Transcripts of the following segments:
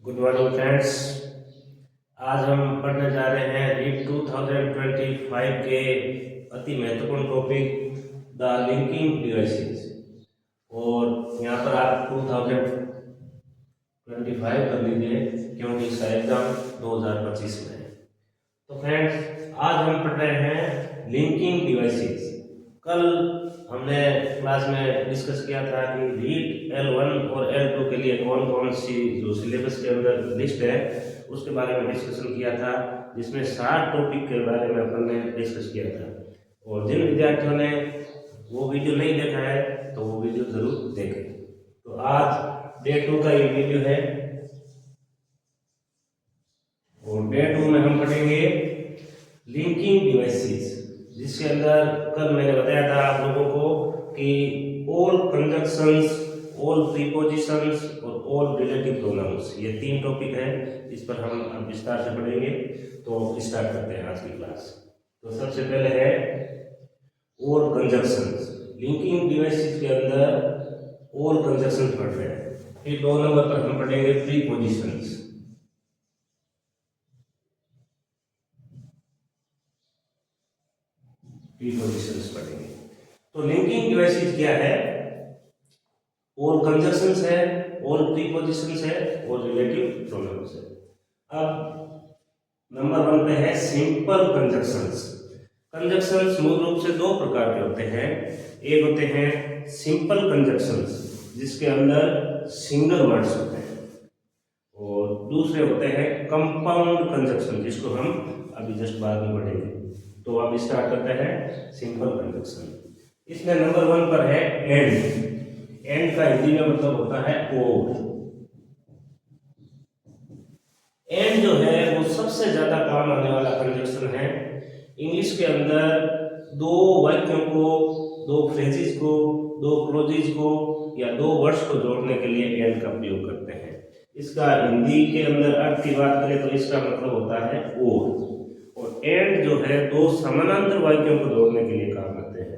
Good morning friends. आज हम पढ़ने जा रहे हैं रीट 2025 के अति महत्वपूर्ण टॉपिक द लिंकिंग डिवाइसेस। और यहाँ पर आप 2025 कर लीजिए क्योंकि इसका एग्जाम 2025 में है। तो फ्रेंड्स आज हम पढ़ रहे हैं लिंकिंग डिवाइसेस। कल हमने क्लास में डिस्कस किया था कि रीट L1 और L2 के लिए कौन कौन सी जो सिलेबस के अंदर लिस्ट है उसके बारे में डिस्कशन किया था, जिसमें 7 टॉपिक के बारे में अपन ने डिस्कस किया था। और जिन विद्यार्थियों ने वो वीडियो नहीं देखा है तो वो वीडियो जरूर देखें। तो आज डे 2 का ये वीडियो है और डे 2 में हम पढ़ेंगे लिंकिंग डिवाइसेस, जिसके अंदर कल मैंने बताया था आप लोगों को कि ऑल कंजंक्शंस, ऑल प्रीपोजिशंस और ऑल रिलेटिव प्रोनाउंस, ये 3 टॉपिक है। इस पर हम अब विस्तार से पढ़ेंगे। तो स्टार्ट करते हैं आज की क्लास। तो सबसे पहले है ऑल कंजंक्शंस। लिंकिंग डिवाइसेस के अंदर ऑल कंजंक्शंस पढ़ रहे हैं। फिर 2 नंबर पर हम पढ़ेंगे प्रीपोजिशंस। प्रीपोजिशंस पढ़ेंगे। तो लिंकिंग डिवाइसेस क्या है? ऑल कंजंक्शंस है, ऑल प्रीपोजिशंस है और रिलेटिव प्रोनाउंस है। अब नंबर 1 पे है सिंपल कंजंक्शंस। कंजंक्शंस मूल रूप से 2 प्रकार के होते हैं। एक होते हैं सिंपल कंजंक्शंस जिसके अंदर सिंगल वर्ड्स होते हैं, और दूसरे होते हैं कंपाउंड कंजंक्शन जिसको हम अभी जस्ट बाद में पढ़ेंगे। तो अब स्टार्ट करते हैं सिंपल कंजंक्शन। इसमें नंबर 1 पर है एंड। एंड का हिंदी में मतलब होता है और। एंड जो है वो सबसे ज्यादा काम आने वाला कंजंक्शन है। इंग्लिश के अंदर 2 वाक्यों को, 2 फ्रेजेस को, 2 क्लोजेस को या 2 वर्ड्स को जोड़ने के लिए एंड का प्रयोग करते हैं। इसका हिंदी के अंदर अर्थ की बात करें तो इसका मतलब होता है और एंड जो है 2 समानांतर वाक्यों को जोड़ने के लिए काम आते हैं।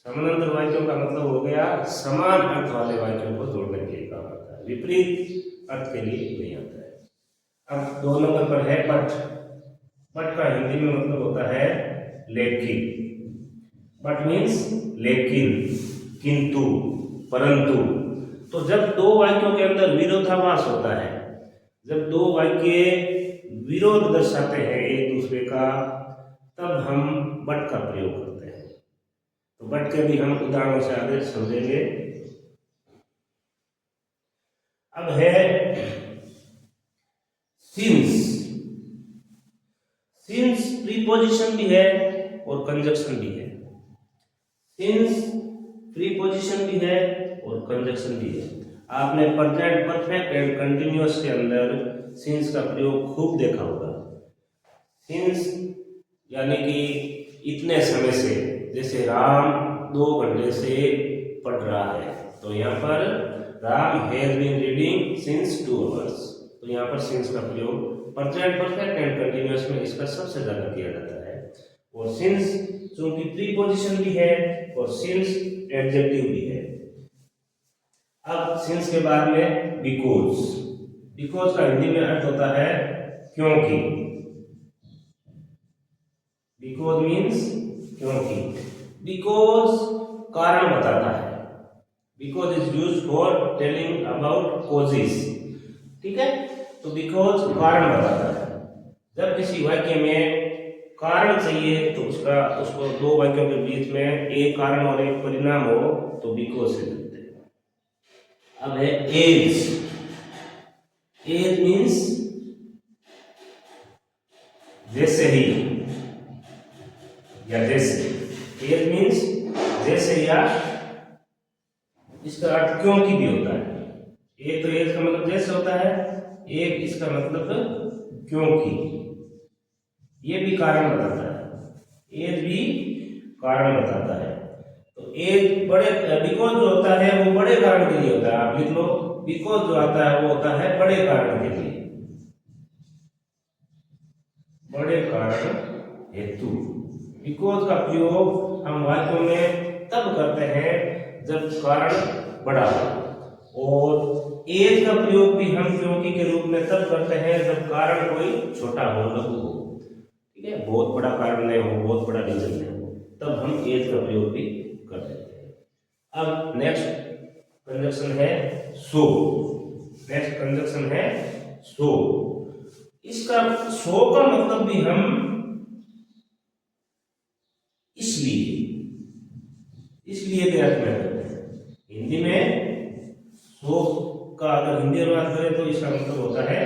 समानांतर वाक्यों का मतलब हो गया समान अर्थ वाले वाक्यों को जोड़ने के लिए काम आता है, विपरीत अर्थ के लिए नहीं आता है। अब 2 नंबर पर है बट। बट का हिंदी में मतलब होता है लेकिन। बट मीन्स लेकिन, किंतु, परंतु। तो जब 2 वाक्यों के अंदर विरोधाभास होता है, जब 2 वाक्य विरोध दर्शाते हैं एक दूसरे का, तब हम बट का प्रयोग करते हैं। तो बट के भी हम उदाहरणों से आगे समझेंगे। अब है सिंस। सिंस प्रीपोजिशन भी है और कंजंक्शन भी है। सिंस प्रीपोजिशन भी है और कंजंक्शन भी है। आपने प्रेजेंट परफेक्ट एंड कंटिन्यूअस के अंदर सिंस का प्रयोग खूब देखा होगा। सिंस यानी कि इतने समय से, जैसे राम 2 घंटे से पढ़ रहा है, तो यहाँ पर Ram has been reading since 2 hours. तो यहाँ पर सिंस का प्रयोग प्रेजेंट परफेक्ट एंड कंटिन्यूअस में इसका सबसे ज्यादा किया जाता है। और सिंस चूंकि प्रीपोजिशन भी है और सिंस एडजेक्टिव भी है। अब सिंस के बाद में बिकॉज। बिकॉज का हिंदी में अर्थ होता है क्योंकि। बिकॉज मीन्स क्योंकि। बिकॉज कारण बताता है। Because is used for telling about causes. ठीक है, तो बिकॉज कारण बताता है। जब किसी वाक्य में कारण चाहिए तो उसको 2 वाक्यों के बीच में एक कारण और एक परिणाम हो तो बिकॉज से मिलते हैं। अब है एज। एज मीन्स जैसे ही या जैसे। एज मीन्स जैसे या इसका अर्थ क्योंकि भी होता है। एक तो एज का मतलब जैसे होता है, एक इसका मतलब क्योंकि। ये भी कारण बताता है। एज भी कारण बताता है। तो एज बड़े, बिकॉज जो होता है वो बड़े कारण के लिए होता है। आप लिख लो, बिकॉज जो आता है वो होता है बड़े कारण के लिए, बड़े कारण हेतु। बिकॉज का प्रयोग हम वाक्यों में तब करते हैं जब कारण बड़ा हो, और एज का प्रयोग भी हम क्योंकि के रूप में तब करते हैं जब कारण कोई छोटा हो, लघु हो, ठीक है, बहुत बड़ा कारण नहीं हो, बहुत बड़ा रीजन नहीं हो, तब हम एज का प्रयोग भी कर देते हैं। अब नेक्स्ट कंजक्शन है सो। नेक्स्ट कंजक्शन है सो। इसका सो का मतलब भी हम इसलिए के अर्थ में करते हैं। हिंदी में सो का अगर हिंदी अनुवाद करें तो इसका मतलब होता है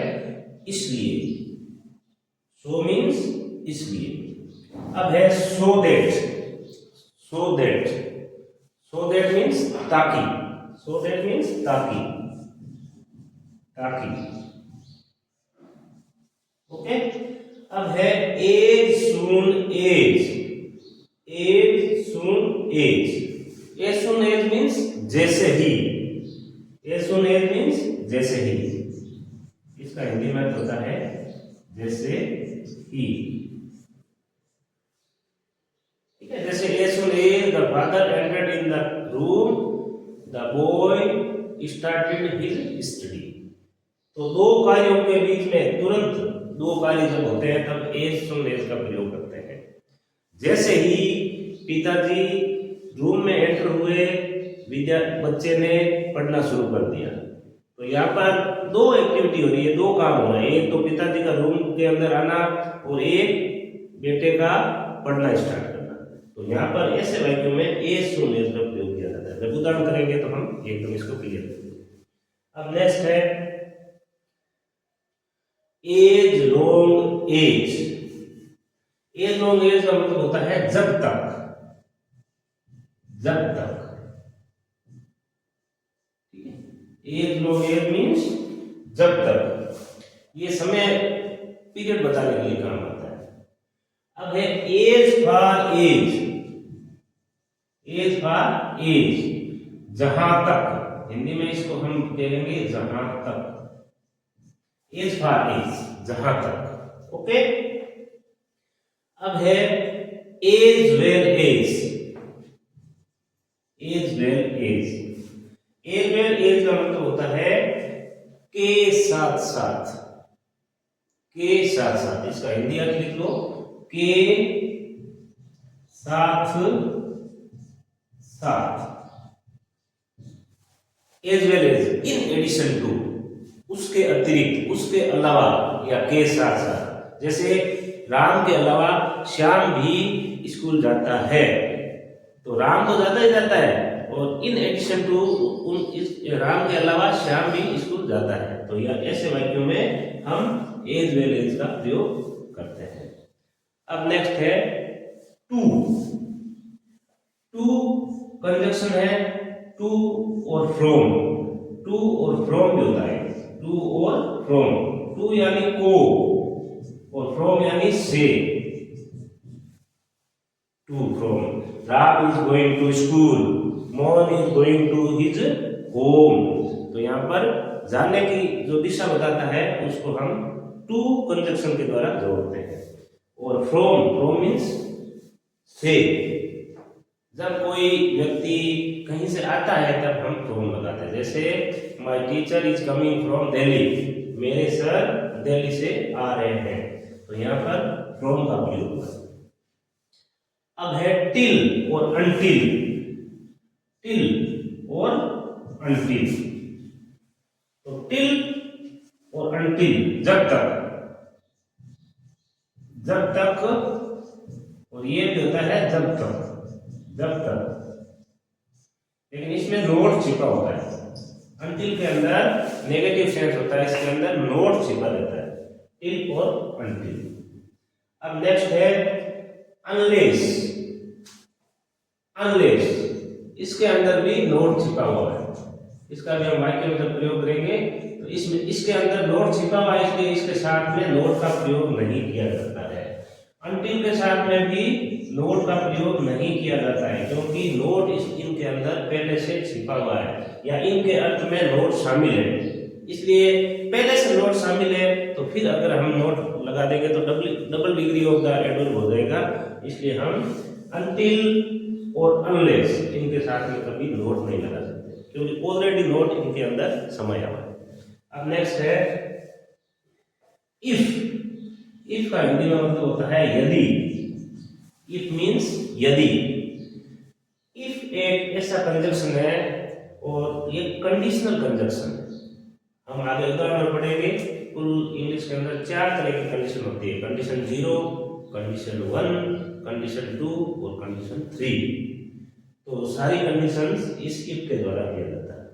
इसलिए। सो मीन्स इसलिए। अब है so that. So that, so that means ताकि। सो दैट मीन्स ताकि, ताकि। ओके। अब है as soon as. As soon as. As soon as means जैसे ही। एज सून एज मीन्स जैसे ही। इसका हिंदी में होता है जैसे ही, ठीक है। जैसे as soon as the father entered in the room the boy started his study. तो दो कार्यों के बीच में तुरंत दो कार्य जब होते हैं तब एज सून एज का प्रयोग करते हैं। जैसे ही पिताजी रूम में एंटर हुए, बच्चे ने पढ़ना शुरू कर दिया। तो यहाँ पर दो एक्टिविटी हो रही है, दो काम हो रहे हैं। एक तो पिताजी का रूम के अंदर आना और एक बेटे का पढ़ना स्टार्ट करना। तो यहाँ पर ऐसे वाक्यों में एज सून एज का प्रयोग किया जाता है। जब उदाहरण करेंगे तो हम एकदम इसको क्लियर करेंगे। अब नेक्स्ट है as long as. As long as का मतलब होता है जब तक। जब तक, ठीक है। एज लॉन्ग एज मीन्स जब तक। ये समय पीरियड बताने के लिए काम आता है। अब है as far as. As far as, जहां तक। हिंदी में इसको हम कहेंगे जहां तक। एज फॉर एज, जहां तक। ओके। अब है as well as. As well as. As well as का मतलब होता है के साथ साथ। के साथ साथ, इसका हिंदी अर्थ लिख लो, के साथ साथ। As well as, in addition to, उसके अतिरिक्त, उसके अलावा, या के साथ साथ। जैसे राम के अलावा श्याम भी स्कूल जाता है, तो राम तो जाता ही जाता है, और इन एडिशन टू, राम के अलावा श्याम भी स्कूल जाता है। तो यह ऐसे वाक्यों में हम एज वेल एज का प्रयोग करते हैं। अब नेक्स्ट है टू। टू कंजक्शन है टू और फ्रॉम। टू और फ्रॉम भी होता है। टू और फ्रॉम। टू यानी को और फ्रॉम यानी से। To from. Ram is going to school, Mohan is going to his home. तो यहाँ पर जाने की जो दिशा बताता है उसको हम टू कंजक्शन के द्वारा जोड़ते हैं। और फ्रॉम, फ्रॉम मीन्स से। जब कोई व्यक्ति कहीं से आता है तब हम फ्रॉम लगाते हैं। जैसे my teacher is coming from Delhi, मेरे सर दिल्ली से आ रहे हैं। तो यहाँ पर फ्रॉम का प्रयोग हुआ। अब है टिल और अनटिल। टिल और अनटिल। तो टिल और अनटिल, जब तक। जब तक, और ये भी होता है जब तक। जब तक, लेकिन इसमें नोट छिपा होता है। अनटिल के अंदर नेगेटिव सेंस होता है, इसके अंदर नोट छिपा रहता है। टिल और अनटिल। अब नेक्स्ट है अनलेस। अनलेस, इसके अंदर भी नोट छिपा हुआ है। इसका भी हम वाक्य में जब प्रयोग करेंगे तो इसमें, इसके अंदर नोट छिपा हुआ है, इसलिए इसके साथ में नोट का प्रयोग नहीं किया जाता है। अनटिल के साथ में भी नोट का प्रयोग नहीं किया जाता है, क्योंकि नोट इनके अंदर पहले से छिपा हुआ है, या इनके अर्थ में नोट शामिल है। इसलिए पहले से नोट शामिल है, तो फिर अगर हम नोट लगा देंगे तो double degree of the adverb हो जाएगा। इसलिए हम अनटिल और अनलेस इनके साथ में कभी नोट नहीं लगा सकते, क्योंकि ऑलरेडी नोट इनके अंदर समाया हुआ है। अब नेक्स्ट है इफ। इफ का हिंदी में मतलब होता है यदि। इफ मीन्स यदि। इफ एक ऐसा कंजक्शन है और ये कंडीशनल कंजक्शन है। हम आगे उदाहरण में पढ़ेंगे। कुल इंग्लिश के अंदर 4 तरह की कंडीशन होती है, कंडीशन 0, कंडीशन 1, कंडीशन 2 और कंडीशन 3। तो सारी कंडीशंस इस इफ के द्वारा किया जाता है।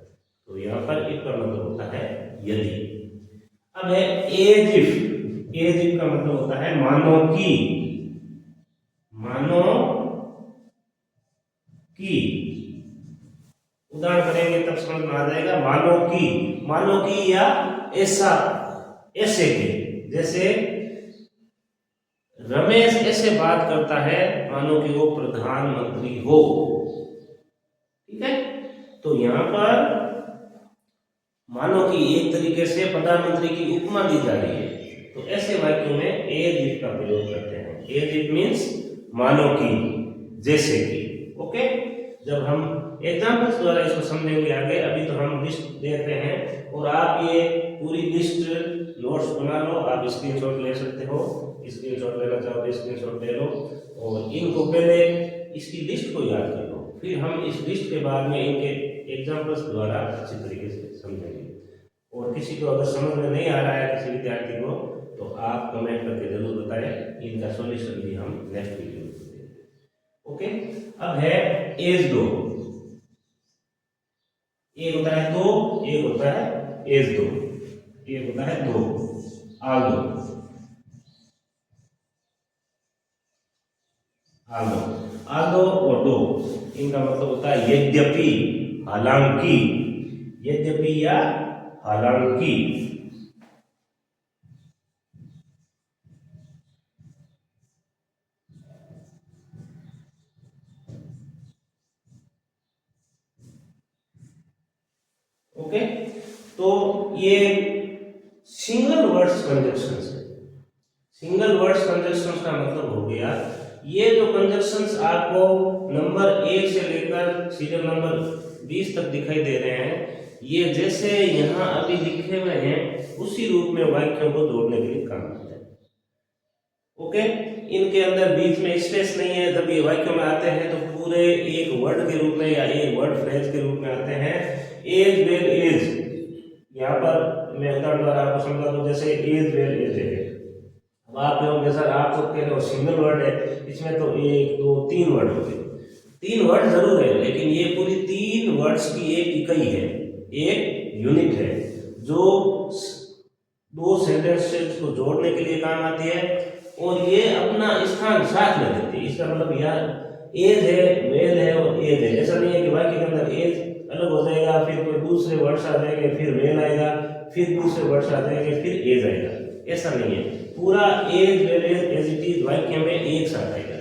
तो यहाँ पर इफ का मतलब होता है यदि। अब है एज इफ। एज इफ का मतलब होता है मानो कि। मानो कि। उदाहरण करेंगे तब समझ में आ जाएगा। मानो कि या ऐसा, ऐसे कि। जैसे रमेश ऐसे बात करता है मानो कि वो प्रधानमंत्री हो। ठीक है, तो यहां पर मानो कि एक तरीके से प्रधानमंत्री की उपमा दी जा रही है। तो ऐसे वाक्यों में एज इफ का प्रयोग करते हैं। एज इफ मीन्स मानो कि, जैसे कि। ओके, जब हम एग्जाम्पल्स द्वारा इसको समझेंगे आगे। अभी तो हम लिस्ट देख रहे हैं और आप ये पूरी लिस्ट नोट्स बना लो। आप स्क्रीनशॉट ले सकते हो, स्क्रीनशॉट लेना चाहो तो स्क्रीनशॉट ले लो और इनको पहले इसकी लिस्ट को याद कर लो। फिर हम इस लिस्ट के बाद में इनके एग्जाम्पल्स द्वारा अच्छी तरीके से समझेंगे। और किसी को अगर समझ में नहीं आ रहा है, किसी विद्यार्थी को, तो आप कमेंट करके जरूर बताएं। इनका सॉल्यूशन भी हम नेक्स्ट वीडियो में देंगे। ओके, अब है एज 2। एक होता है 2, एक होता है एज 2। एक होता है 2, आल्दो। आल्दो और दो, इनका मतलब होता है यद्यपि, हालांकि। यद्यपि या हालांकि। ओके, तो ये सिंगल वर्ड्स कंजक्शंस है। सिंगल वर्ड्स कंजक्शंस का मतलब हो गया, ये जो कंजक्शंस आपको नंबर 1 से लेकर सीरियल नंबर 20 तक दिखाई दे रहे हैं, ये जैसे यहाँ अभी लिखे हुए हैं उसी रूप में वाक्यों को जोड़ने के लिए काम करते हैं। ओके, इनके अंदर बीच में स्पेस नहीं है। जब ये वाक्यों में आते हैं तो पूरे एक वर्ड के रूप में या एक वर्ड फ्रेज के रूप में आते हैं। एज वेल एज, यहाँ पर मैं उदाहरण द्वारा आपको समझा दूं। जैसे एज वेल एज है, अब आप कहोगे सर आप तो कह रहे हो सिंगल वर्ड है, इसमें तो 1 2 3 वर्ड हो गए। 3 वर्ड जरूर है, लेकिन ये पूरी 3 वर्ड्स की एक इकाई है, एक यूनिट है, जो 2 सेंटेंसेस को जोड़ने के लिए काम आती है और ये अपना स्थान साथ में देती है। इसका मतलब यार एज है, वेल है और एज है। ऐसा नहीं है कि वाक्य के अंदर एज अलग हो जाएगा, फिर कोई दूसरे वर्ड्स आ जाएंगे, फिर वेल आएगा, फिर दूसरे वर्ड्स आ जाएंगे, फिर एज आएगा। ऐसा नहीं है, पूरा as well as it is वाक्य में एक साथ आएगा।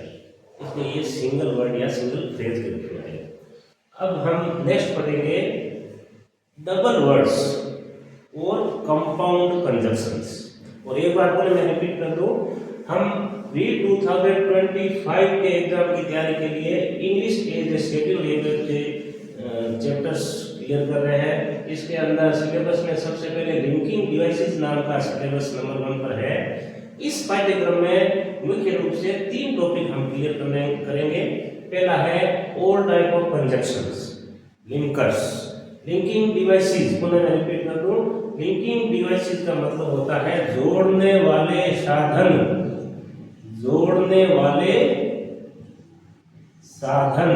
इसलिए ये सिंगल वर्ड या सिंगल फ्रेज के रूप में आएगा। अब हम नेक्स्ट पढ़ेंगे डबल वर्ड्स और कंपाउंड कंजक्शंस। और एक बार पहले मैं रिपीट कर दूं, हम रीड 2025 के एग्जाम की तैयारी के लिए English as a schedule language के चैप्टर्स क्लियर कर रहे हैं। इसके अंदर सिलेबस में सबसे पहले लिंकिंग डिवाइसेस नाम का सिलेबस नंबर 1 पर है। इस पाठ्यक्रम में मुख्य रूप से 3 टॉपिक हम क्लियर करेंगे। पहला है all type of conjunctions, linkers. Linking devices, पुनः मैं रिपीट कर दूं, लिंकिंग डिवाइसेस का मतलब होता है जोड़ने वाले साधन। जोड़ने वाले साधन।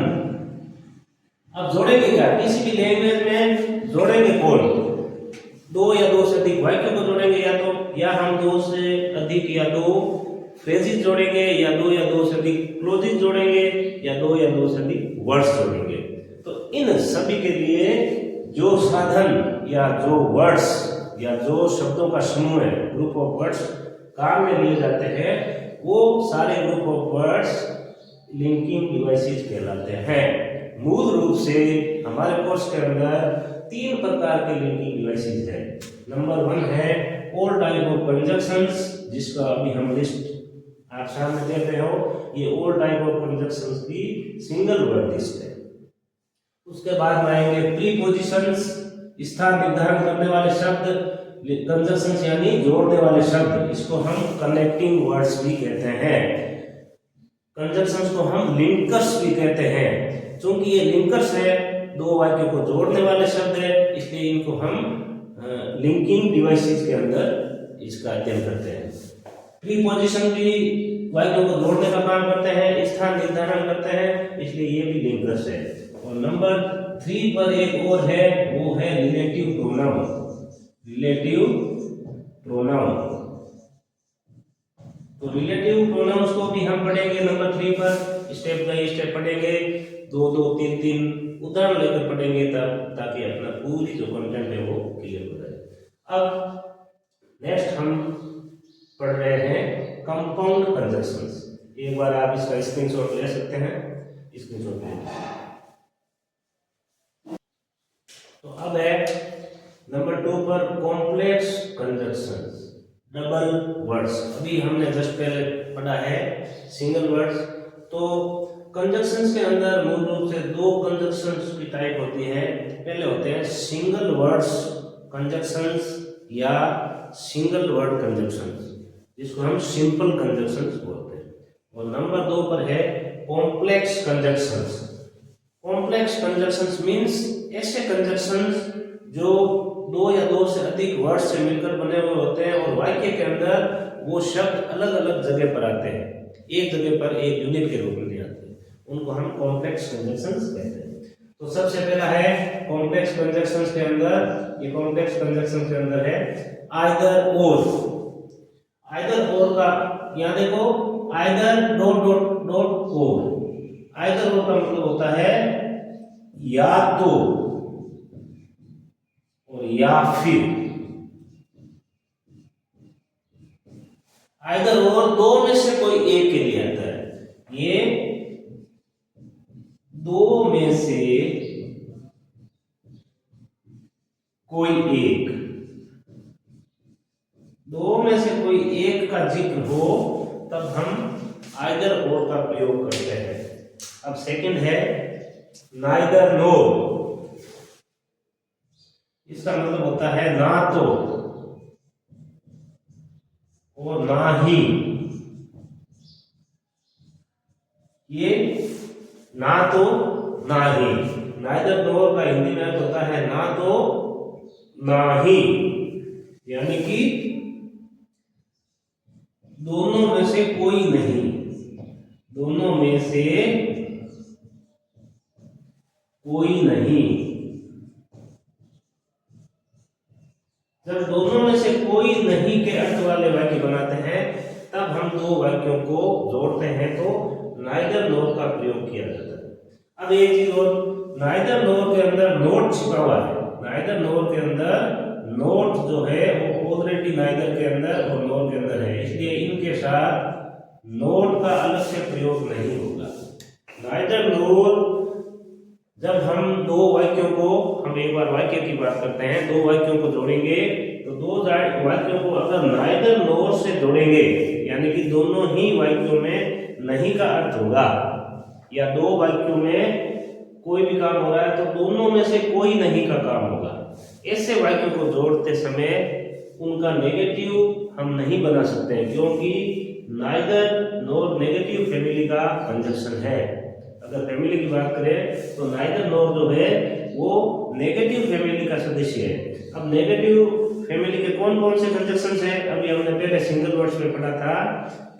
अब जोड़ेंगे क्या? किसी भी लैंग्वेज में जोड़ेंगे कौन? 2 या 2 से अधिक वाक्यों को जोड़ेंगे, या हम 2 से अधिक या 2 फ्रेजेस जोड़ेंगे, या 2 या 2 से अधिक क्लोजेस जोड़ेंगे, या 2 या 2 से अधिक वर्ड्स जोड़ेंगे। तो इन सभी के लिए जो साधन या जो वर्ड्स या जो शब्दों का समूह है, ग्रुप ऑफ वर्ड्स काम में लिए जाते हैं, वो सारे group of words linking devices कहलाते हैं। मूल रूप से हमारे कोर्स के अंदर 3 प्रकार के लिंकिंग डिवाइसेस हैं। नंबर 1 है ऑल टाइप ऑफ कंजक्शंस, जिसका अभी हम लिस्ट आप सामने देख रहे हो। ये ऑल टाइप ऑफ कंजक्शंस की सिंगल वर्ड लिस्ट है। उसके बाद में आएंगे प्रीपोजिशंस, स्थान निर्धारण करने वाले शब्द, कंजक्शंस यानी जोड़ने वाले शब्द, इसको हम कनेक्टिंग वर्ड्स भी कहते हैं। कंजक्शंस को हम लिंकर्स भी कहते हैं। चूंकि ये लिंकर्स है, दो वाक्यों को जोड़ने वाले शब्द है, इसलिए इनको हम लिंकिंग डिवाइसेस के अंदर इसका अध्ययन करते हैं। प्रीपोजिशन भी वाक्यों को जोड़ने का काम करते हैं, स्थान निर्धारण करते हैं, इसलिए ये भी लिंकर्स है। और नंबर 3 पर एक और है, वो है रिलेटिव प्रोनाउन। रिलेटिव प्रोनाउन, तो रिलेटिव प्रोनाउंस को भी हम पढ़ेंगे नंबर 3 पर, स्टेप बाय स्टेप पढ़ेंगे, 2-2, 3-3 उदाहरण लेकर पढ़ेंगे, तब ताकि अपना पूरी जो कंटेंट है वो क्लियर हो जाए। अब नेक्स्ट हम पढ़ रहे हैं कंपाउंड कंजक्शंस। एक बार आप इसका स्क्रीनशॉट ले सकते हैं, स्क्रीनशॉट ले। तो अब है नंबर 2 पर कॉम्प्लेक्स कंजक्शंस, डबल वर्ड्स। अभी हमने जस्ट पहले पढ़ा है सिंगल वर्ड्स। तो कंजक्शंस के अंदर मूल रूप से दो कंजक्शंस की टाइप होती है। पहले होते हैं सिंगल वर्ड्स कंजक्शंस या सिंगल वर्ड कंजक्शंस, जिसको हम सिंपल कंजक्शंस बोलते हैं। और नंबर 2 पर है complex conjunctions. Complex conjunctions means ऐसे कंजक्शंस जो दो या दो से अधिक वर्ड से मिलकर बने हुए होते हैं और वाक्य के अंदर वो शब्द अलग अलग जगह पर आते हैं, एक जगह पर एक यूनिट के रूप में नहीं आते, उनको हम कॉम्प्लेक्स कंजक्शंस कहते हैं। तो सबसे पहला है कॉम्प्लेक्स कंजक्शंस के अंदर, ये कॉम्प्लेक्स कंजक्शंस के अंदर है आइदर और। आइदर और का यहाँ देखो, आइदर डॉट डॉट डॉट और। आइदर और का मतलब होता है या तो और या फिर। आइदर और दो में से कोई एक के लिए आता है। ये दो में से कोई एक, दो में से कोई एक का जिक्र हो तब हम आइदर और का प्रयोग करते हैं। अब सेकंड है नाइदर नोर। इसका मतलब होता है ना तो और ना ही। ये ना तो ना ही, नाइदर नोर का हिंदी में अर्थ होता है ना तो ना ही, यानी कि दोनों में से कोई नहीं, दोनों में से कोई नहीं। जब दोनों में से कोई नहीं के अर्थ वाले वाक्य बनाते हैं तब हम दो वाक्यों को जोड़ते हैं, तो नाइदर नोर का प्रयोग किया जाता है। अब एक चीज और, नाइदर नोर के अंदर नोट छिपा हुआ है। नाइदर नोर के अंदर नोट जो है वो ऑलरेडी नाइदर के अंदर और नोर के अंदर है, इसलिए इनके साथ नोट का अलग से प्रयोग नहीं होगा। नाइदर नोर, जब हम दो वाक्यों को, हम एक बार वाक्य की बात करते हैं, दो वाक्यों को जोड़ेंगे तो दो वाक्यों को अगर नाइदर नोर से जोड़ेंगे, यानी कि दोनों ही वाक्यों में नहीं का अर्थ होगा, या दो वाक्यों में कोई भी काम हो रहा है तो दोनों में से कोई नहीं का काम होगा, ऐसे वाक्यों को जोड़ते समय उनका नेगेटिव हम नहीं बना सकते हैं, क्योंकि नाइदर नोर नेगेटिव फैमिली का कंजक्शन है। अगर फैमिली की बात करें तो नाइदर नोर जो है वो नेगेटिव फैमिली का सदस्य है। अब नेगेटिव फैमिली के कौन कौन से कंजक्शंस हैं? अभी हमने पहले सिंगल वर्ड्स में पढ़ा था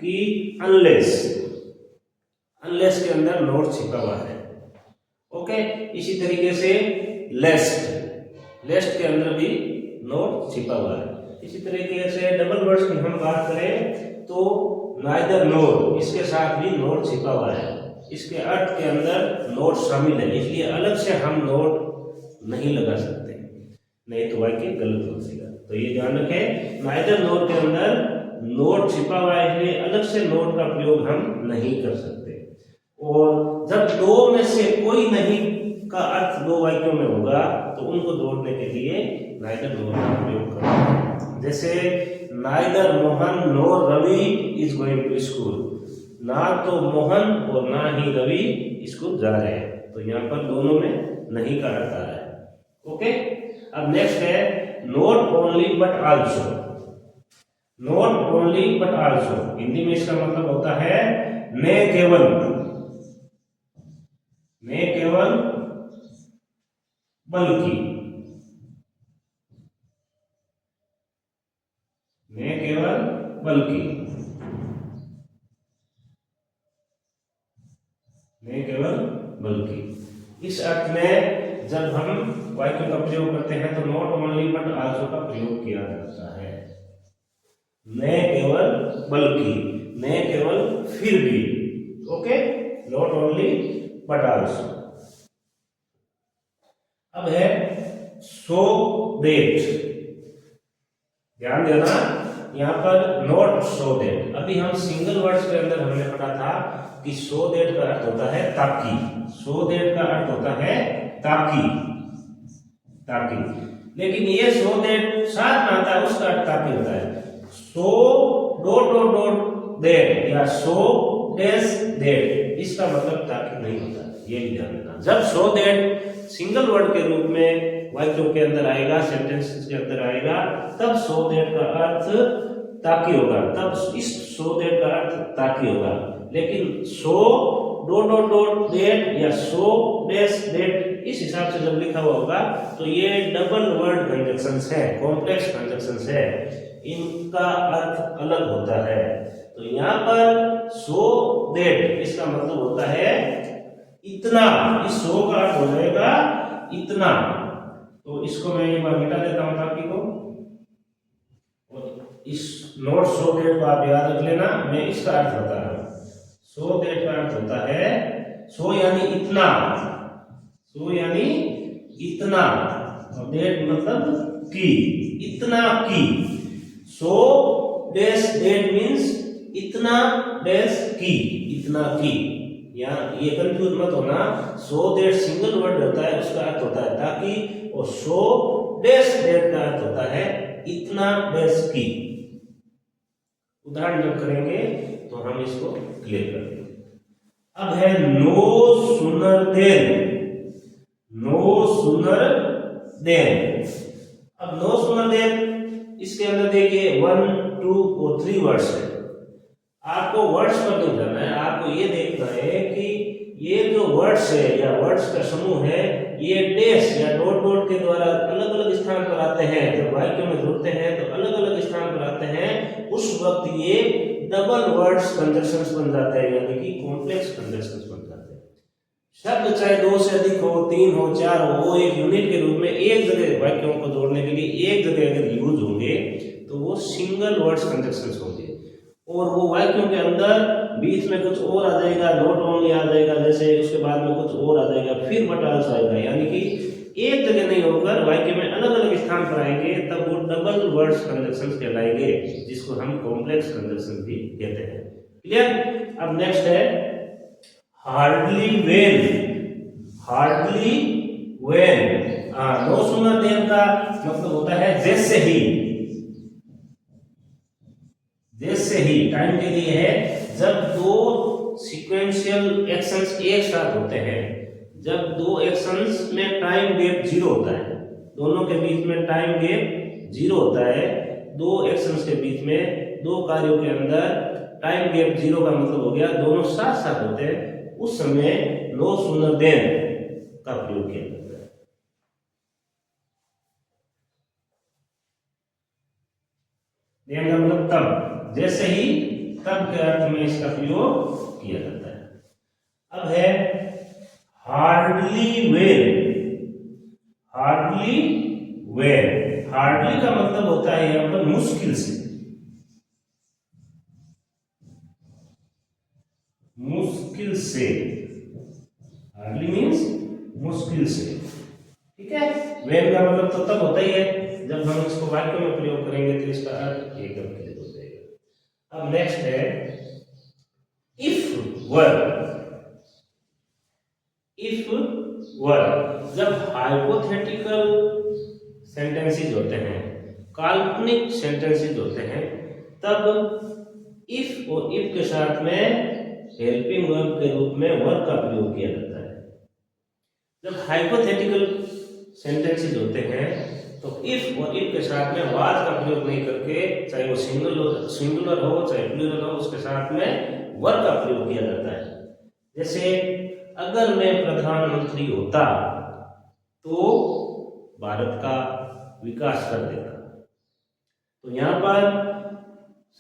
कि अनलेस, अनलेस के अंदर नोट छिपा हुआ है। ओके, इसी तरीके से लेस्ट, लेस्ट के अंदर भी नोट छिपा हुआ है। इसी तरीके से डबल वर्ड्स की हम बात करें तो नाइदर नोर, इसके साथ भी नोट छिपा हुआ है, इसके अर्थ के अंदर नोट शामिल है, इसलिए अलग से हम नोट नहीं लगा सकते, नहीं तो वाक्य गलत हो जाएगा। तो ये ध्यान रखें, नाइदर नोर के अंदर नोट छिपा हुआ है, इसलिए अलग से नोट का प्रयोग हम नहीं कर सकते। और जब दो में से कोई नहीं का अर्थ दो वाक्यों में होगा तो उनको जोड़ने के लिए नाइदर नोर का प्रयोग करते। जैसे neither Mohan nor Ravi is going to school, ना तो मोहन और ना ही रवि स्कूल जा रहे हैं, तो यहाँ पर दोनों में नहीं का अर्थ आ रहा है। ओके, अब नेक्स्ट है not only but also. Not only but also Hindi में इसका मतलब होता है न केवल, न केवल बल्कि, न केवल बल्कि, न केवल बल्कि। इस अर्थ में जब हम वाक्य का प्रयोग करते हैं तो नॉट ओनली बट आल्सो का प्रयोग किया जाता है। न केवल बल्कि, न केवल फिर भी, okay, not only but also. अब है सो दैट, ध्यान देना यहां पर नॉट सो दैट। अभी हम सिंगल वर्ड्स के अंदर हमने पढ़ा था कि सो दैट का अर्थ होता है ताकि, सो दैट का अर्थ होता है ताकि, ताकि। लेकिन ये सो दैट साथ में आता है उसका अर्थ ताकि होता है। So dot dot dot that या सो डैश दैट, इसका मतलब ताकि नहीं होता, ये भी ध्यान देना। जब सो दैट सिंगल वर्ड के रूप में वाक्यों के अंदर आएगा, सेंटेंसेस के अंदर आएगा, तब सो दैट का अर्थ ताकि होगा, तब इस सो दैट का अर्थ ताकि होगा। लेकिन so dot dot dot that या सो डैश दैट इस हिसाब से जब लिखा हुआ होगा तो ये डबल वर्ड कंजक्शंस है, कॉम्प्लेक्स कंजक्शंस है, इनका अर्थ अलग होता है। तो यहाँ पर सो दैट इसका मतलब होता है इतना, इस सो का अर्थ हो जाएगा इतना। तो इसको मैं एक बार मिटा देता हूं ताकि को, और इस नोट सो दैट को आप याद रख लेना, मैं इसका अर्थ बता रहा हूं। सो दैट का अर्थ होता है सो यानी इतना, सो यानी इतना, और दैट मतलब की, इतना की। सो डैश दैट मीन्स इतना डैश की, इतना की। यहाँ ये कंफ्यूज मत होना, सो दैट सिंगल वर्ड होता है उसका अर्थ होता है ताकि, और सो डैश दैट का अर्थ होता है इतना डैश की। उदाहरण जब करेंगे तो हम इसको क्लियर कर देंगे। अब है no sooner than, no sooner than. अब नो सूनर देन इसके अंदर देखिए 1 2 और 3 वर्ड्स है। आपको वर्ड्स पर नहीं जाना है, आपको ये देखना है कि ये जो वर्ड्स है या वर्ड्स का समूह है ये डैश या डॉट डॉट के द्वारा अलग अलग स्थान पर आते हैं। जब वाक्य में जुड़ते हैं तो अलग अलग स्थान पर आते हैं, उस वक्त ये डबल वर्ड्स कंजक्शंस बन जाते हैं, यानी कि कॉम्प्लेक्स कंजक्शंस बन जाते हैं। शब्द चाहे 2 से अधिक हो, 3 हो, 4 हो, वो एक यूनिट के रूप में एक जगह वाक्यों को जोड़ने के लिए एक जगह अगर यूज होंगे तो वो सिंगल वर्ड्स कंजक्शंस होंगे। और वो वाक्यों के अंदर बीच में कुछ और आ जाएगा, नॉट ओनली आ जाएगा, जैसे उसके बाद में कुछ और आ जाएगा, फिर बट आल्सो आएगा, यानी कि एक जगह नहीं होकर वाक्य में अलग अलग स्थान पर आएंगे, तब वो डबल वर्ड्स कंजक्शंस कहलाएंगे, जिसको हम कॉम्प्लेक्स कंजक्शन भी कहते हैं। क्लियर? अब नेक्स्ट है hardly well, hardly well. No sooner than का मतलब होता है जैसे ही, जैसे ही टाइम के लिए है। जब दो सीक्वेंशियल एक्शंस एक साथ होते हैं, जब दो एक्शंस में टाइम गैप 0 होता है, दोनों के बीच में टाइम गैप 0 होता है, दो एक्शंस के बीच में दो कार्यों के अंदर टाइम गैप 0 का मतलब हो गया दोनों साथ साथ होते हैं, उस समय नो सूनर देन का प्रयोग किया जाता है। देन का मतलब तब, जैसे ही, तब के अर्थ में इसका प्रयोग किया जाता है। अब है hardly well, hardly well. Hardly का मतलब होता है यहां पर मुश्किल से, मुश्किल से। हार्डली मीन्स मुश्किल से, ठीक है। वेल का मतलब तो तब होता ही है जब हम इसको वाक्य में प्रयोग करेंगे तो इसका अर्थ एकदम क्लियर हो जाएगा। अब नेक्स्ट है इफ वर, इफ वर। जब हाइपोथेटिकल सेंटेंसेस होते हैं, काल्पनिक सेंटेंसेस होते हैं, तब इफ और इफ के साथ में हेल्पिंग वर्ब के रूप में वर का प्रयोग किया जाता है। जब हाइपोथेटिकल सेंटेंसेस होते हैं तो इफ और इफ के साथ में वाज का प्रयोग नहीं करके, चाहे वो सिंगुलर हो चाहे प्लूरल हो, उसके साथ में वर का प्रयोग किया जाता है। जैसे अगर मैं प्रधानमंत्री होता तो भारत का विकास कर देता। तो यहाँ पर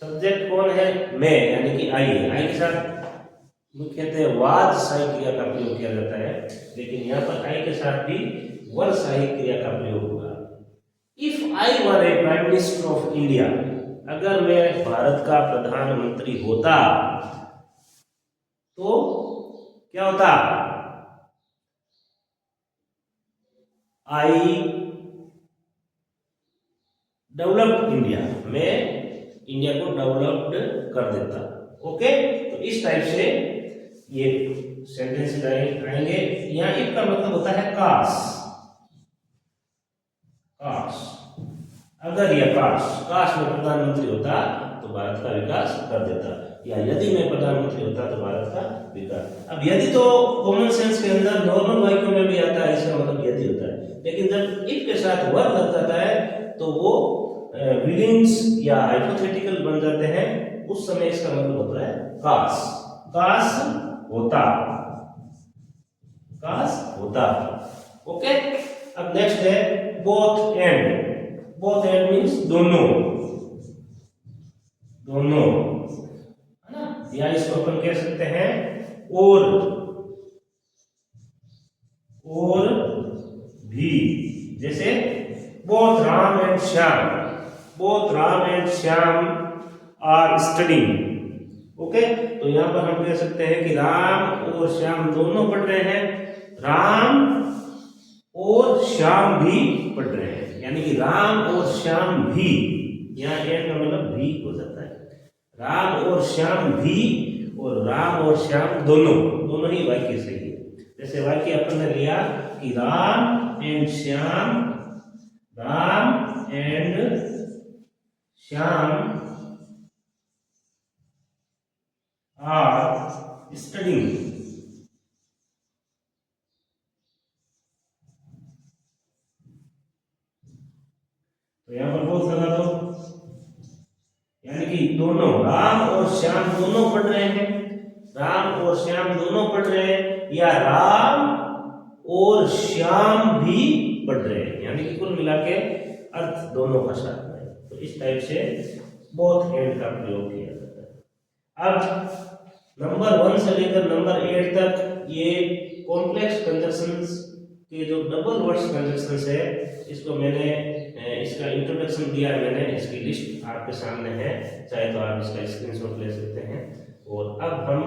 सब्जेक्ट कौन है? मैं, यानी कि आई है। आई के साथ मुख्यतः वाज सहायक क्रिया का प्रयोग किया जाता है, लेकिन यहाँ पर आई के साथ भी वर सहायक क्रिया का प्रयोग होगा। If I were A prime minister of India, अगर मैं भारत का प्रधानमंत्री होता तो क्या होता? आई डेवलप्ड इंडिया, मैं इंडिया को डेवलप्ड कर देता। ओके, तो इस टाइप से ये सेंटेंस आएंगे। यहाँ इफ का मतलब होता है काश। काश, अगर यह काश में प्रधानमंत्री होता तो भारत का विकास कर देता, या यदि मैं प्रधानमंत्री होता तो भारत का विकास। अब यदि तो कॉमन सेंस के अंदर नॉर्मल वाक्यों में भी आता है, इसका मतलब यदि होता है, लेकिन जब इफ के साथ वर लग जाता है तो वो विलिंग्स या हाइपोथेटिकल बन जाते हैं। उस समय इसका मतलब होता है काश। काश होता, काश होता। ओके, अब नेक्स्ट है both and. Both and means दोनों, दोनों है ना, या इसको अपन कह सकते हैं और भी। जैसे both Ram and Shyam, both Ram and Shyam are studying. Okay, तो यहां पर हम कह सकते हैं कि राम और श्याम दोनों पढ़ रहे हैं, राम और श्याम भी पढ़ रहे हैं, यानी कि राम और श्याम भी, यहाँ एंड का मतलब भी हो जाता है। राम और श्याम भी, और राम और श्याम दोनों ही वाक्य सही है। जैसे वाक्य अपन ने लिया कि Ram and Shyam, Ram and Shyam are studying. तो यहां पर बोथ लगा दो, यानी कि दोनों, राम और श्याम दोनों पढ़ रहे हैं, राम और श्याम दोनों पढ़ रहे हैं, या राम और श्याम भी पढ़ रहे हैं, यानी कि कुल मिला के अर्थ दोनों का साथ में। तो इस टाइप से बोथ एंड का प्रयोग किया जाता है। अब नंबर 1 से लेकर नंबर 8 तक ये कॉम्प्लेक्स कंजक्शंस के जो डबल वर्ड्स कंजक्शंस है, इसको मैंने इसका इंट्रोडक्शन दिया है, मैंने इसकी लिस्ट आपके सामने है, चाहे तो आप इसका स्क्रीनशॉट ले सकते हैं। और अब हम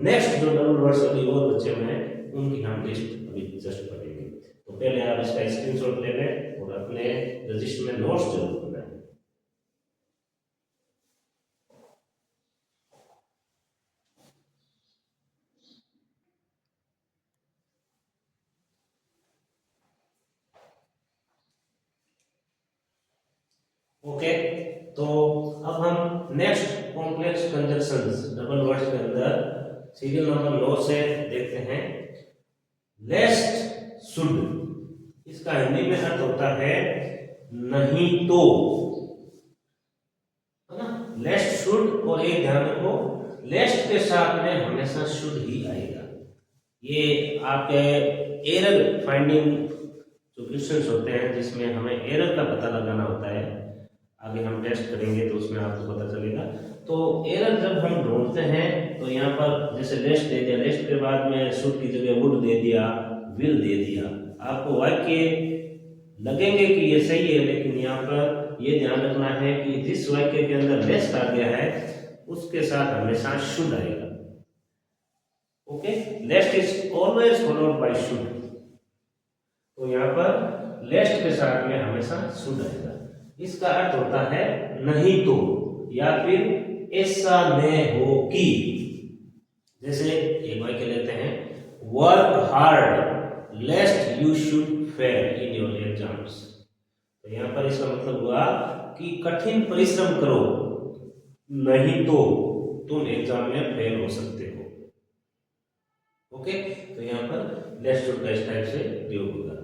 नेक्स्ट जो डबल वर्ड्स अभी और बचे हुए हैं उनकी हम लिस्ट अभी जस्ट पढ़ेंगे। तो पहले आप इसका स्क्रीनशॉट ले लें और अपने रजिस्टर में नोट्स जरूर बनाएं। ओके, तो अब हम next complex conjunctions double words के अंदर सीरियल नंबर 9 से देखते हैं। लेस्ट शुड, इसका हिंदी में अर्थ होता है नहीं तो, है ना। लेस्ट शुड, और एक ध्यान रखो, लेस्ट के साथ में हमेशा शुड ही आएगा। ये आपके एरर फाइंडिंग जो क्वेश्चंस होते हैं जिसमें हमें एरर का पता लगाना होता है, आगे हम टेस्ट करेंगे तो उसमें आपको पता चलेगा। तो एरर जब हम ढूंढते हैं तो यहाँ पर जैसे लेस्ट दे दिया, लेस्ट के बाद में शुड की जगह वुड दे दिया, विल दे दिया, आपको वाक्य लगेंगे कि ये सही है, लेकिन यहाँ पर ये ध्यान रखना है कि जिस वाक्य के अंदर लेस्ट आ गया है उसके साथ हमेशा शुड आएगा। Okay, lest is always followed by should, तो यहाँ पर लेस्ट के साथ में हमेशा शुड आएगा। इसका अर्थ होता है नहीं तो, या फिर ऐसा न हो कि। जैसे एक वाक्य लेते हैं, work hard लेस्ट you should fail in your exams. तो यहाँ पर इसका मतलब हुआ कि कठिन परिश्रम करो, नहीं तो तुम एग्जाम में फेल हो सकते हो। ओके, तो यहाँ पर लेस्ट शुड का इस टाइप से प्रयोग होगा।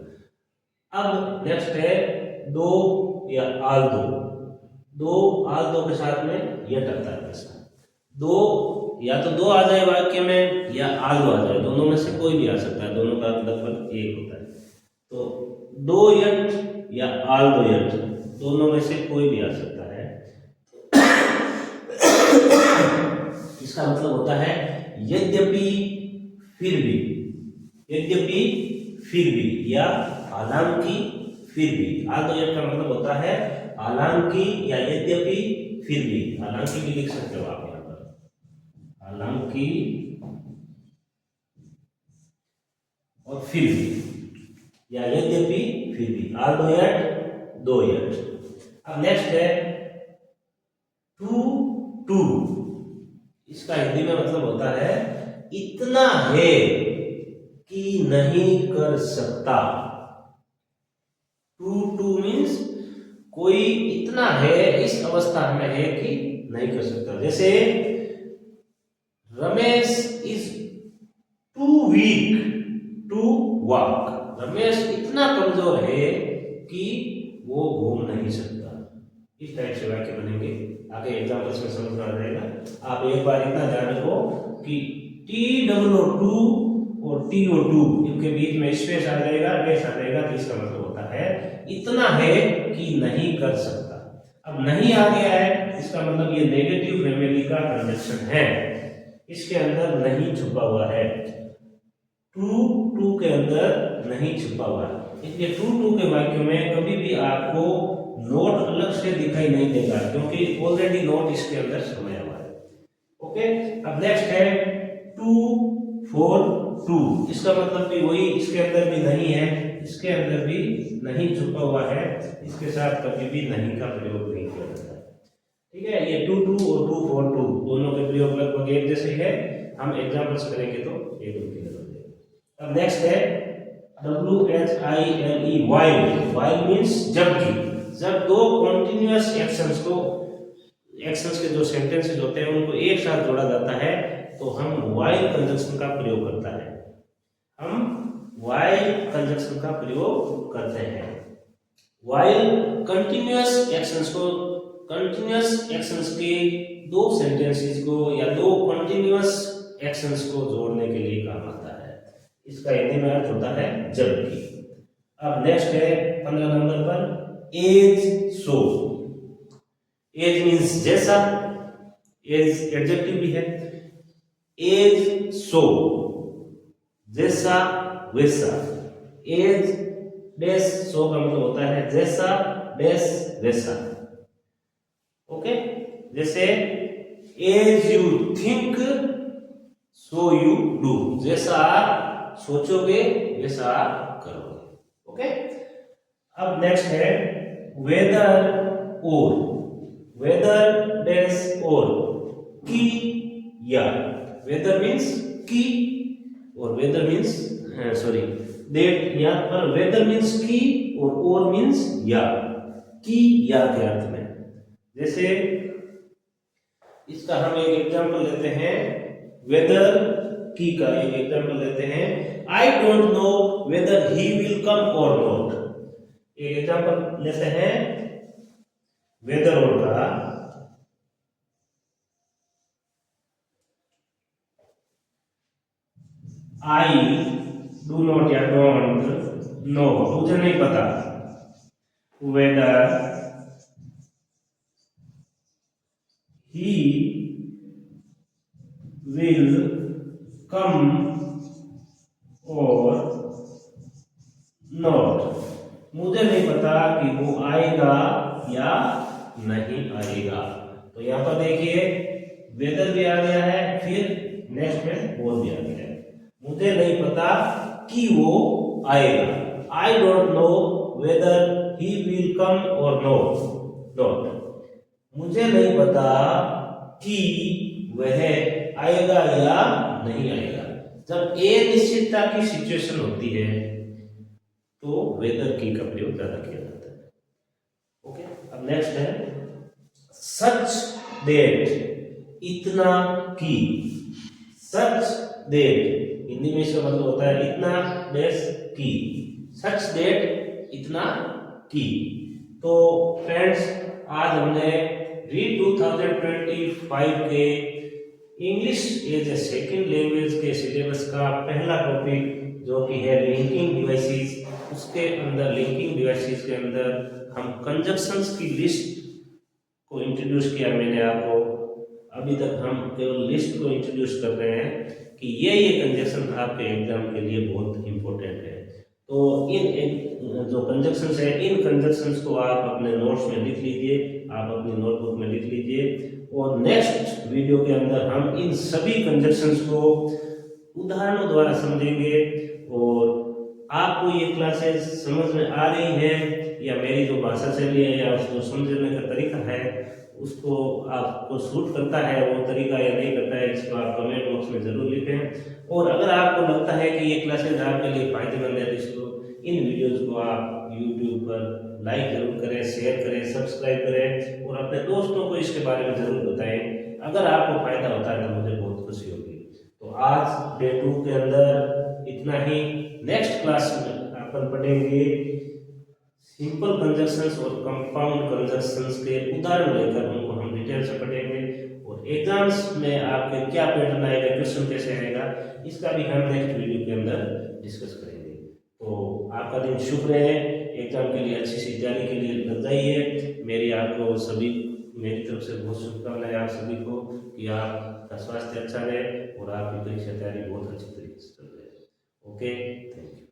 अब नेक्स्ट है दो या आल दो, दो आल दो के साथ में यट आता है हमेशा। दो या तो दो आ जाए वाक्य में या आल दो आ जाए, दोनों में से कोई भी आ सकता है, दोनों का लगभग एक होता है। तो दो यट या आल दो यट, दोनों में से कोई भी आ सकता है। इसका मतलब होता है यद्यपि फिर भी, यद्यपि फिर भी या हालांकि फिर भी। आल दो यट का मतलब होता है हालांकि या यद्यपि फिर भी। हालांकि भी लिख सकते हो आप यहाँ पर, हालांकि और फिर भी या यद्यपि फिर भी। आल दो यट दो यट। अब नेक्स्ट है टू टू। इसका हिंदी में मतलब होता है इतना है कि नहीं कर सकता। टू टू मीन्स कोई इतना है, इस अवस्था में है कि नहीं कर सकता। जैसे Ramesh is too weak to walk. Ramesh इतना कमजोर है कि वो घूम नहीं सकता। इस टाइप से वाक्य बनेंगे। आगे एग्जाम्पल्स में समझ में आ जाएगा। आप एक बार इतना ध्यान रखो कि TOO2 और TO2 इनके बीच में स्पेस आ जाएगा, डैश आ जाएगा, तो इसका मतलब होता है इतना है कि नहीं कर सकता। अब नहीं आ गया है, इसका मतलब ये नेगेटिव फैमिली का कंजक्शन है, इसके अंदर नहीं छुपा हुआ है। टू के अंदर नहीं छुपा हुआ है, इसलिए टू के वाक्य में कभी भी आपको नोट अलग से दिखाई नहीं देगा, क्योंकि ऑलरेडी नोट इसके अंदर समाया हुआ है। ओके, अब नेक्स्ट है 242। इसका मतलब भी वही, इसके अंदर भी नहीं है, इसके अंदर भी नहीं छुपा हुआ है, इसके साथ कभी भी नहीं का प्रयोग नहीं किया जाता है। ठीक है, ये 22 और 242 दोनों के प्रयोग लगभग एक जैसे है। हम एग्जांपल्स करेंगे तो एक उनकी नजर देगा। अब नेक्स्ट है WHILE, while। while मींस जबकि। जब दो कॉन्टिन्यूअस एक्शंस को, एक्शंस के जो सेंटेंसेस होते हैं उनको एक साथ जोड़ा जाता है तो हम while कंजंक्शन का प्रयोग करता है, हम while कंजंक्शन का प्रयोग करते हैं। while कंटिन्यूअस एक्शंस को, कंटिन्यूअस एक्शंस के दो सेंटेंसेस को या दो कंटिन्यूअस एक्शंस को जोड़ने के लिए काम आता है। इसका हिंदी में अर्थ होता है जबकि। अब नेक्स्ट है 15 नंबर पर एज सो। एज मीन्स जैसा, एज एडजेक्टिव भी है। एज सो जैसा वैसा। एज डैश सो का मतलब होता है जैसा डैश वैसा। ओके, जैसे as you think so you do. जैसा आप सोचोगे वैसा आप करोगे। ओके, अब नेक्स्ट है वेदर और। वेदर डैश और की या। वेदर मीन्स की और वेदर मीन्स सॉरी दैट या, पर वेदर मीन्स की और मीन्स या, की या के अर्थ में। जैसे इसका हम एक एग्जांपल लेते हैं, वेदर की का एक एग्जांपल लेते हैं। I don't know whether he will come और नॉट। एक एग्जांपल लेते हैं वेदर और का। आई डू नॉट या डोंट नो, मुझे नहीं पता, वेदर ही विल कम और नॉट। मुझे नहीं पता कि वो आएगा या नहीं आएगा। तो यहां पर देखिए वेदर भी आ गया है, फिर नेक्स्ट में और भी आ गया है। मुझे नहीं पता कि वो आएगा। I don't know whether he will come और नॉट। मुझे नहीं पता कि वह आएगा या नहीं आएगा। जब अनिश्चितता की सिचुएशन होती है तो वेदर की का प्रयोग ज्यादा किया जाता है। ओके, अब नेक्स्ट है सच दैट, इतना की। सच दैट हिंदी में इसका मतलब होता है इतना डैश की। सच दैट इतना की। तो फ्रेंड्स, आज हमने री 2025 के English as a second language के सिलेबस का पहला टॉपिक जो कि है लिंकिंग डिवाइसेस, उसके अंदर लिंकिंग डिवाइसेस के अंदर हम कंजक्शंस की लिस्ट को इंट्रोड्यूस किया मैंने आपको। अभी तक हम केवल लिस्ट को इंट्रोड्यूस कर रहे हैं कि ये कंजक्शन आपके एग्जाम के लिए बहुत इंपॉर्टेंट है। तो जो कंजक्शंस है, इन कंजक्शंस को आप अपने नोट्स में लिख लीजिए, आप अपनी नोटबुक में लिख लीजिए, और नेक्स्ट वीडियो के अंदर हम इन सभी कंजक्शंस को उदाहरणों द्वारा समझेंगे। और आपको ये क्लासेस समझ में आ रही है या मेरी जो भाषा शैली है या उसको समझने का तरीका है उसको आपको सूट करता है वो तरीका या नहीं करता है, इसको आप कमेंट बॉक्स में जरूर लिखें। और अगर आपको लगता है कि ये क्लासेस आपके लिए फायदेमंद है तो इसको इन वीडियोस को आप यूट्यूब पर लाइक जरूर करें, शेयर करें, सब्सक्राइब करें और अपने दोस्तों को इसके बारे में जरूर बताएं। अगर आपको फायदा होता है तो मुझे बहुत खुशी होगी। तो आज डे 2 के अंदर इतना ही। नेक्स्ट क्लास में अपन पढ़ेंगे सिंपल कंजक्शंस और कंपाउंड कंजक्शंस के उदाहरण लेकर उनको हम डिटेल से पढ़ेंगे, और एग्जाम्स में आपके क्या पैटर्न आएगा, क्वेश्चन कैसे आएगा, इसका भी हम नेक्स्ट वीडियो के अंदर डिस्कस करेंगे। तो आपका दिन शुभ रहे, एग्जाम के लिए अच्छी सी तैयारी के लिए लग जाइए। मेरी तरफ से बहुत शुभकामनाएं आप सभी को कि आपका स्वास्थ्य अच्छा रहे और आपकी परीक्षा तैयारी बहुत अच्छी तरीके से चल रहे। Okay, thank you.